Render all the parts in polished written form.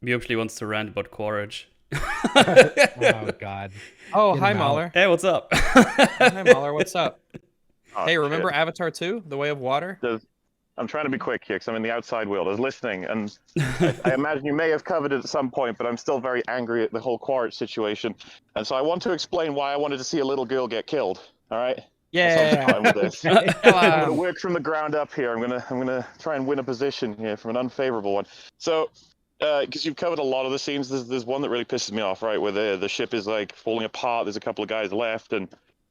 He actually wants to rant about Quaritch. Oh God. Oh, Get hi, him out. MauLer. Hey, what's up? Hi, MauLer. What's up? Oh, Hey, remember shit. Avatar 2, The Way of Water? I'm trying to be quick here because I'm in the outside world. I was listening, and I imagine you may have covered it at some point, but I'm still very angry at the whole Quaritch situation. And so I want to explain why I wanted to see a little girl get killed. All right? Yeah. Fine with this. Okay. I'm gonna work from the ground up here. I'm gonna try and win a position here from an unfavorable one. So, because you've covered a lot of the scenes, there's one that really pisses me off, right? Where the ship is like falling apart. There's a couple of guys left, and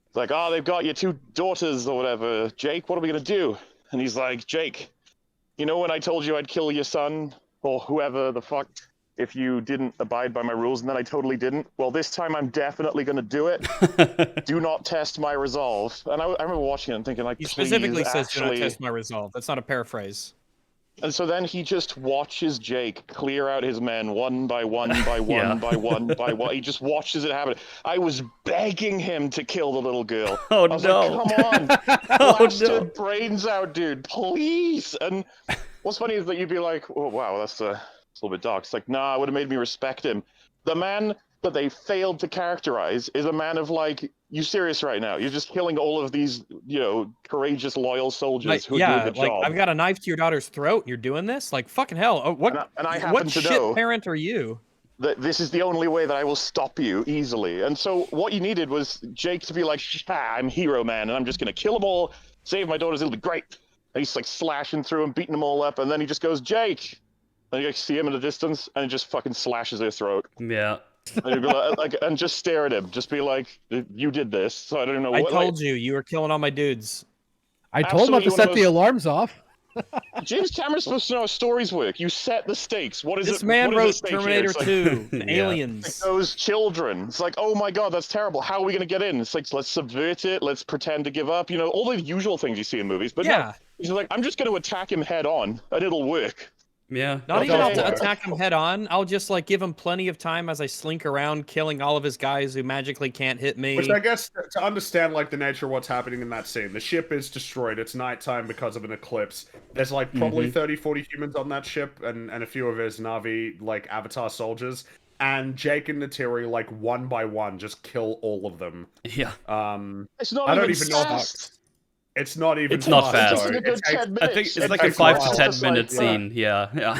it's like, oh, they've got your two daughters or whatever. Jake, what are we gonna do? And he's like, Jake, you know when I told you I'd kill your son or whoever the fuck if you didn't abide by my rules, and then I totally didn't? Well, this time I'm definitely going to do it. Do not test my resolve. And I remember watching it and thinking, like, He please, specifically says, do not actually... test my resolve. That's not a paraphrase. And so then he just watches Jake clear out his men one by one by one Yeah. by one by one. He just watches it happen. I was begging him to kill the little girl. Oh, I was no. like, come on, Oh, blast no. her brains out, dude, please. And what's funny is that you'd be like, oh, wow, that's a little bit dark. It's like, nah, it would have made me respect him. The man that they failed to characterize is a man of like, you serious right now? You're just killing all of these, you know, courageous, loyal soldiers who are doing the job. I've got a knife to your daughter's throat. And you're doing this? Like, fucking hell. Oh, what? And I happen what to shit know parent are you? that this is the only way that I will stop you easily. And so what you needed was Jake to be like, I'm hero man, and I'm just gonna kill them all, save my daughters, it'll be great. And he's like slashing through and beating them all up, and then he just goes, Jake. And you see him in the distance, and he just fucking slashes their throat. Yeah. And you'd be like, and just stare at him. Just be like, you did this. So I don't know I what. told you were killing all my dudes. I told him not to Absolutely set one of the those- alarms off. James Cameron's supposed to know how stories work. You set the stakes. What is This it? man what is wrote the stake here? Terminator It's like, 2, Yeah. Aliens. those children. It's like, oh my god, that's terrible. How are we going to get in? It's like, let's subvert it. Let's pretend to give up. You know, all the usual things you see in movies. But no, Yeah. he's like, I'm just going to attack him head on, and it'll work. Yeah. Not Okay. even I'll Yeah. attack him head on. I'll just like give him plenty of time as I slink around, killing all of his guys who magically can't hit me. Which I guess to understand like the nature of what's happening in that scene, the ship is destroyed. It's nighttime because of an eclipse. There's like probably 30, 40 humans on that ship, and a few of his Na'vi like Avatar soldiers. And Jake and Natiri like one by one just kill all of them. Yeah. It's not I don't even even know fast. It's not even. It's not fast. fast. It's just a good 10 I minutes. think it's It like a takes 5 a to while. 10 Just like, minute scene. Yeah. Yeah.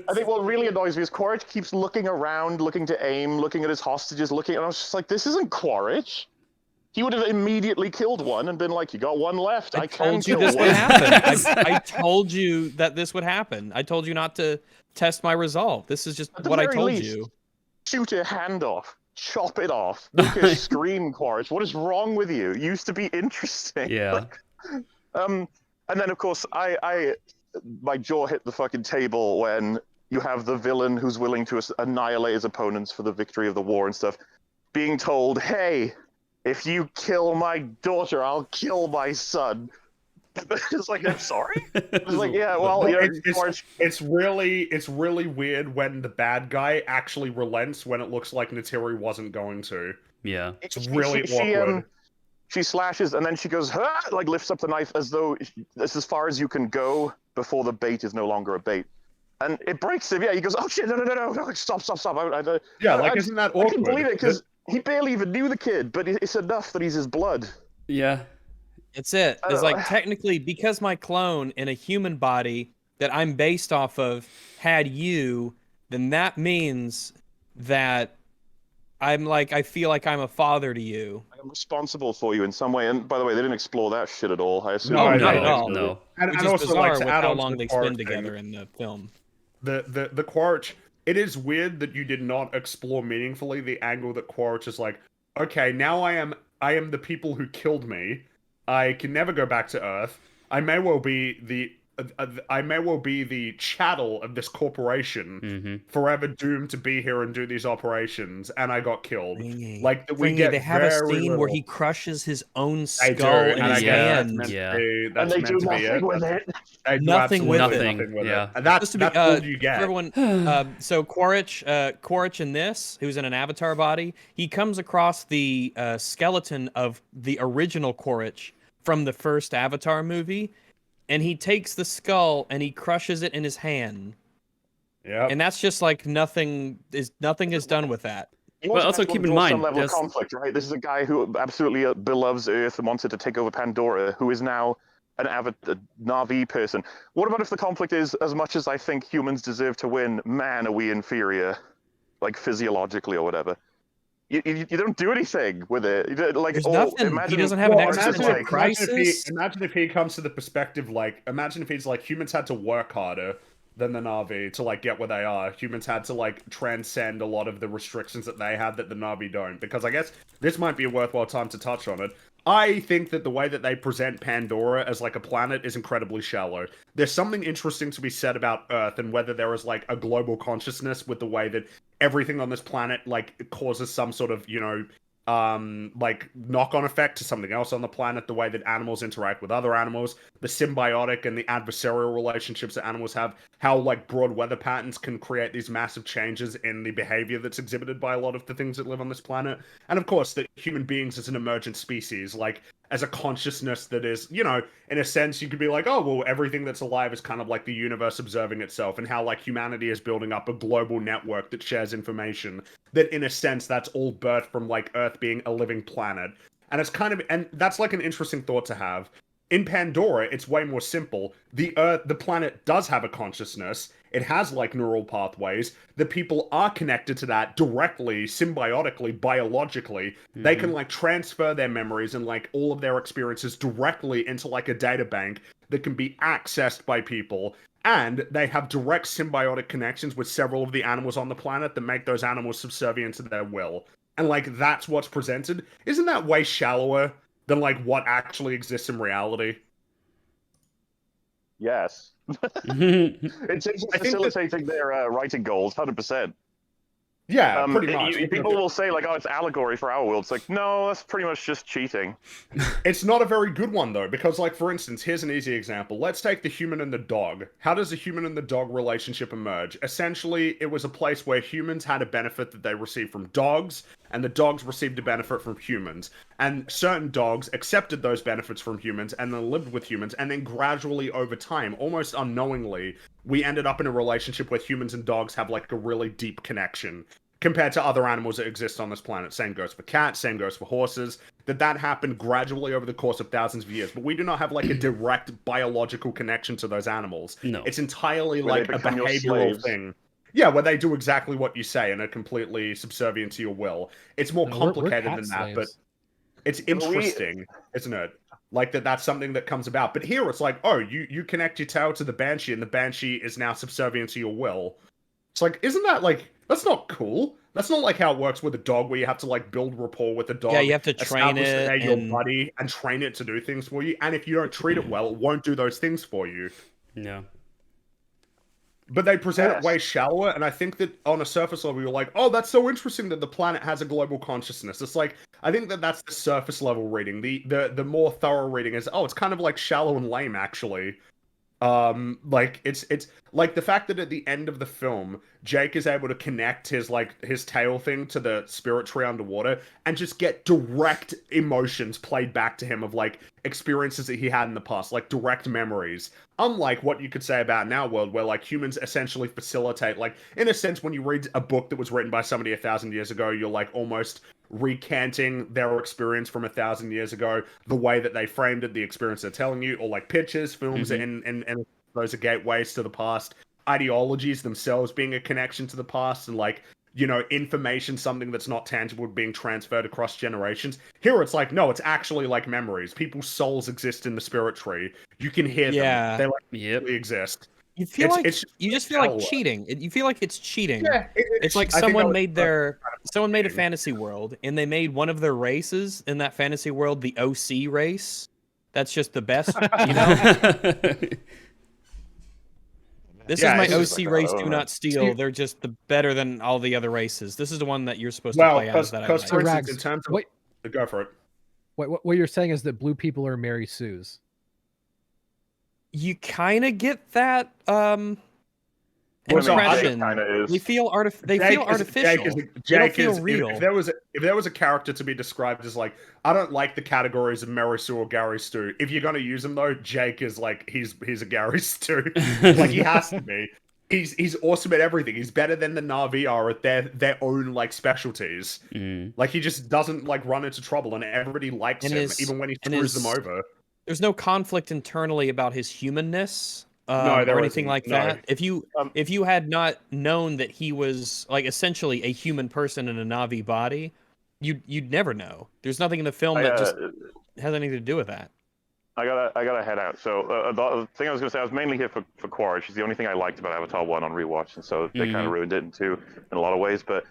I think what really annoys me is Quaritch keeps looking around, looking to aim, looking at his hostages, looking, and I was just like, this isn't Quaritch. He would have immediately killed one and been like, you got one left. I can told you kill this one. would happen. I told you that this would happen. I told you not to test my resolve. This is just At the what I very told least, you. Shoot a hand off. Chop it off. Make her scream, Quaritch. What is wrong with you? It used to be interesting. Yeah. And then, of course, my jaw hit the fucking table when you have the villain who's willing to annihilate his opponents for the victory of the war and stuff, being told, hey, if you kill my daughter, I'll kill my son. It's like, I'm sorry? It's like, yeah, well, you know, Quaritch, It's really weird when the bad guy actually relents when it looks like Natiri wasn't going to. Yeah. It's really awkward. She slashes and then she goes, huh! Like lifts up the knife as though that's as far as you can go before the bait is no longer a bait. And it breaks him. Yeah, he goes, oh shit, no, stop. Isn't that awkward? I can believe it because he barely even knew the kid, but it's enough that he's his blood. Yeah. It's it. I It's don't- like technically because my clone in a human body that I'm based off of had you, then that means that I'm like I feel like I'm a father to you. I'm responsible for you in some way. And by the way, they didn't explore that shit at all. I assume. No, Oh, I not know. at all. No. And, Which and is also, bizarre like, to with add how on to long the they Quaritch spend thing, together in the film. The Quaritch, it is weird that you did not explore meaningfully the angle that Quaritch is like, okay, now I am the people who killed me. I can never go back to Earth. I may well be the chattel of this corporation, forever doomed to be here and do these operations, and I got killed. Like that, we get they have a very scene little. where he crushes his own They do, skull in and I his guess hand. that's meant Yeah. to be, And that's they meant do to be nothing it. with it. They do Nothing with absolutely it. nothing with Yeah. it. And that's Just to be, all you get. For everyone, so Quaritch in this, who's in an avatar body, he comes across the skeleton of the original Quaritch from the first Avatar movie, and he takes the skull and he crushes it in his hand. Yeah. And that's just like nothing is done with that. Well, also keep in Some mind, level of there's- conflict, right? This is a guy who absolutely beloves Earth and wanted to take over Pandora, who is now an avid Na'vi person. What about if the conflict is, as much as I think humans deserve to win, man, are we inferior, like physiologically or whatever? You don't do anything with it. You don't, like, There's oh, nothing. He imagine, doesn't have an well, existential like, crisis. Imagine if he comes to the perspective, like, imagine if he's like, humans had to work harder than the Na'vi to, like, get where they are. Humans had to, like, transcend a lot of the restrictions that they had that the Na'vi don't. Because I guess this might be a worthwhile time to touch on it. I think that the way that they present Pandora as, like, a planet is incredibly shallow. There's something interesting to be said about Earth and whether there is, like, a global consciousness with the way that everything on this planet, like, causes some sort of, you know, like knock-on effect to something else on the planet, the way that animals interact with other animals, the symbiotic and the adversarial relationships that animals have, how like broad weather patterns can create these massive changes in the behavior that's exhibited by a lot of the things that live on this planet. And of course, that human beings as an emergent species, like as a consciousness that is, you know, in a sense, you could be like, oh, well, everything that's alive is kind of like the universe observing itself, and how like humanity is building up a global network that shares information. That in a sense, that's all birthed from like Earth being a living planet. And it's kind of, and that's like an interesting thought to have. In Pandora, it's way more simple. The planet does have a consciousness. It has like neural pathways. The people are connected to that directly, symbiotically, biologically. They can like transfer their memories and like all of their experiences directly into like a data bank that can be accessed by people. And they have direct symbiotic connections with several of the animals on the planet that make those animals subservient to their will. And like that's what's presented. Isn't that way shallower than like what actually exists in reality? yes. It's facilitating their writing goals, 100%. Yeah, pretty much. People will say like, "Oh, it's allegory for our world." It's like, no, that's pretty much just cheating. It's not a very good one though, because like for instance, here's an easy example. Let's take the human and the dog. How does the human and the dog relationship emerge? Essentially, it was a place where humans had a benefit that they received from dogs, and the dogs received a benefit from humans. And certain dogs accepted those benefits from humans and then lived with humans, and then gradually over time, almost unknowingly, we ended up in a relationship where humans and dogs have like a really deep connection compared to other animals that exist on this planet. Same goes for cats, same goes for horses. That happened gradually over the course of thousands of years, but we do not have like a direct biological connection to those animals. No. It's entirely Where like they a become your behavioral slaves. thing. Yeah, where they do exactly what you say and are completely subservient to your will. It's more No, we're complicated cat than that, but slaves. it's But we- interesting, isn't it? Like that's something that comes about. But here it's like, oh, you connect your tail to the banshee, and the banshee is now subservient to your will. It's like, isn't that like, that's not cool? That's not like how it works with a dog, where you have to like build rapport with the dog. Yeah, you have to train establish that it they're your and- buddy and train it to do things for you. And if you don't treat it well, it won't do those things for you. Yeah. But they present Yes. it way shallower, and I think that on a surface level, you're like, oh, that's so interesting that the planet has a global consciousness. It's like, I think that that's the surface level reading. The more thorough reading is, oh, it's kind of like shallow and lame, actually. Like it's like the fact that at the end of the film, Jake is able to connect his tail thing to the spirit tree underwater and just get direct emotions played back to him of like experiences that he had in the past, like direct memories. Unlike what you could say about in our world, where like humans essentially facilitate, like in a sense, when you read a book that was written by somebody 1,000 years ago, you're like almost recanting their experience from 1,000 years ago, the way that they framed it, the experience they're telling you, or like pictures, films, and those are gateways to the past. Ideologies themselves being a connection to the past, and like, you know, information, something that's not tangible being transferred across generations. Here it's like, no, it's actually like memories. People's souls exist in the spirit tree. You can hear Yeah. them. They like Yep. really exist. You feel like it's you just feel like shallow. cheating. You feel like it's cheating. Yeah, It's like I think someone that made was- someone made a fantasy world, and they made one of their races in that fantasy world the OC race. That's just the best, you know. This Yeah, is my it's just OC like, race. oh, Do man. not steal. They're just the better than all the other races. This is the one that you're supposed to Well, play as. That I because like. for instance, Rags, in terms of wait. go for it. What you're saying is that blue people are Mary Sue's. You kind of get that Well, I mean, impression. Jake kinda is. They feel Jake artificial. is, They don't Jake feel is real. if there was a character to be described as like, I don't like the categories of Mary Sue or Gary Stu. If you're gonna use them though, Jake is like he's a Gary Stu. Like he has to be. he's awesome at everything. He's better than the Na'vi are at their own like specialties. Like he just doesn't like run into trouble, and everybody likes And him, his- even when he and screws them his- over. There's no conflict internally about his humanness No, there or anything isn't. like No. that. If you had not known that he was like essentially a human person in a Na'vi body, you'd never know. There's nothing in the film that just has anything to do with that. I gotta head out. So the thing I was gonna say, I was mainly here for Quaritch. She's the only thing I liked about Avatar 1 on rewatch, and so they kind of ruined it in a lot of ways. But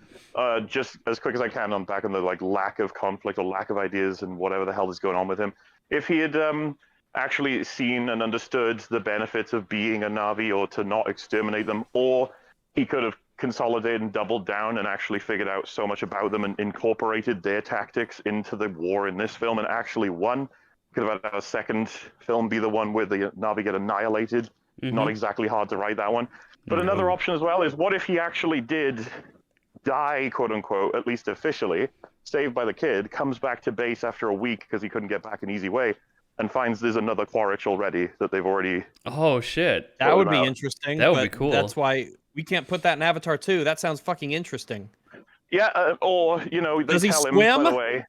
just as quick as I can, I'm back on the like lack of conflict or lack of ideas and whatever the hell is going on with him. If he had actually seen and understood the benefits of being a Na'vi, or to not exterminate them, or he could have consolidated and doubled down and actually figured out so much about them and incorporated their tactics into the war in this film and actually won. Could have had a second film be the one where the Na'vi get annihilated. Not exactly hard to write that one. But another option as well is, what if he actually did die, quote unquote, at least officially, saved by the kid, comes back to base after a week because he couldn't get back an easy way, and finds there's another Quaritch already that they've already... Oh, shit. That would be interesting. That would be but cool. That's why we can't put that in Avatar 2. That sounds fucking interesting. Yeah, or, you know, they Does he tell him, swim? by the way,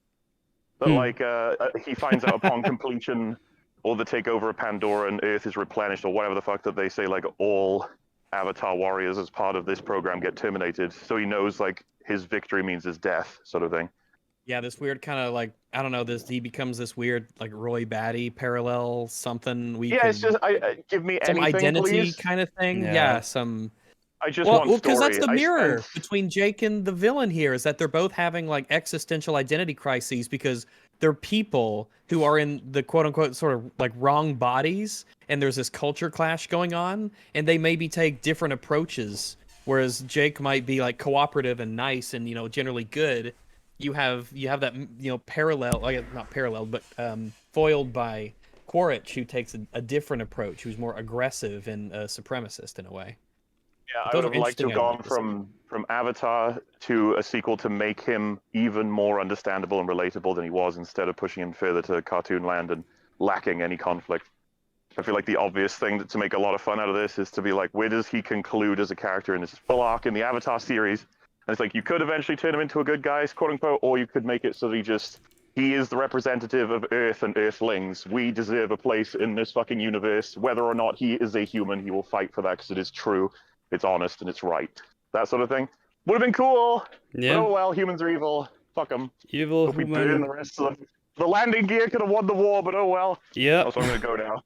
that like he finds out upon completion or the takeover of Pandora and Earth is replenished, or whatever the fuck that they say, like all Avatar warriors as part of this program get terminated. So he knows like his victory means his death, sort of thing. Yeah, this weird kind of like, I don't know, he becomes this weird like Roy Batty parallel something. It's just give me some anything, identity please. kind of thing. Yeah. Yeah, some. I just want Well, story. because that's the I mirror spent- between Jake and the villain here, is that they're both having like existential identity crises because they're people who are in the quote unquote sort of like wrong bodies, and there's this culture clash going on, and they maybe take different approaches. Whereas Jake might be like cooperative and nice and, you know, generally good. You have that, you know, parallel, like not parallel, but foiled by Quaritch, who takes a different approach, who's more aggressive and a supremacist in a way. Yeah, I Those would are have liked to have interesting gone ideas. from Avatar to a sequel to make him even more understandable and relatable than he was, instead of pushing him further to cartoon land and lacking any conflict. I feel like the obvious thing to make a lot of fun out of this is to be like, where does he conclude as a character in this full arc in the Avatar series? And it's like, you could eventually turn him into a good guy, quote unquote, or you could make it so that he is the representative of Earth and Earthlings. We deserve a place in this fucking universe. Whether or not he is a human, he will fight for that because it is true. It's honest and it's right. That sort of thing. Would have been cool. Yeah. But oh well, humans are evil. Fuck them. Evil Hope we human. burn the rest of them. The landing gear could have won the war, but oh well. Yep. Also, I'm going to go now.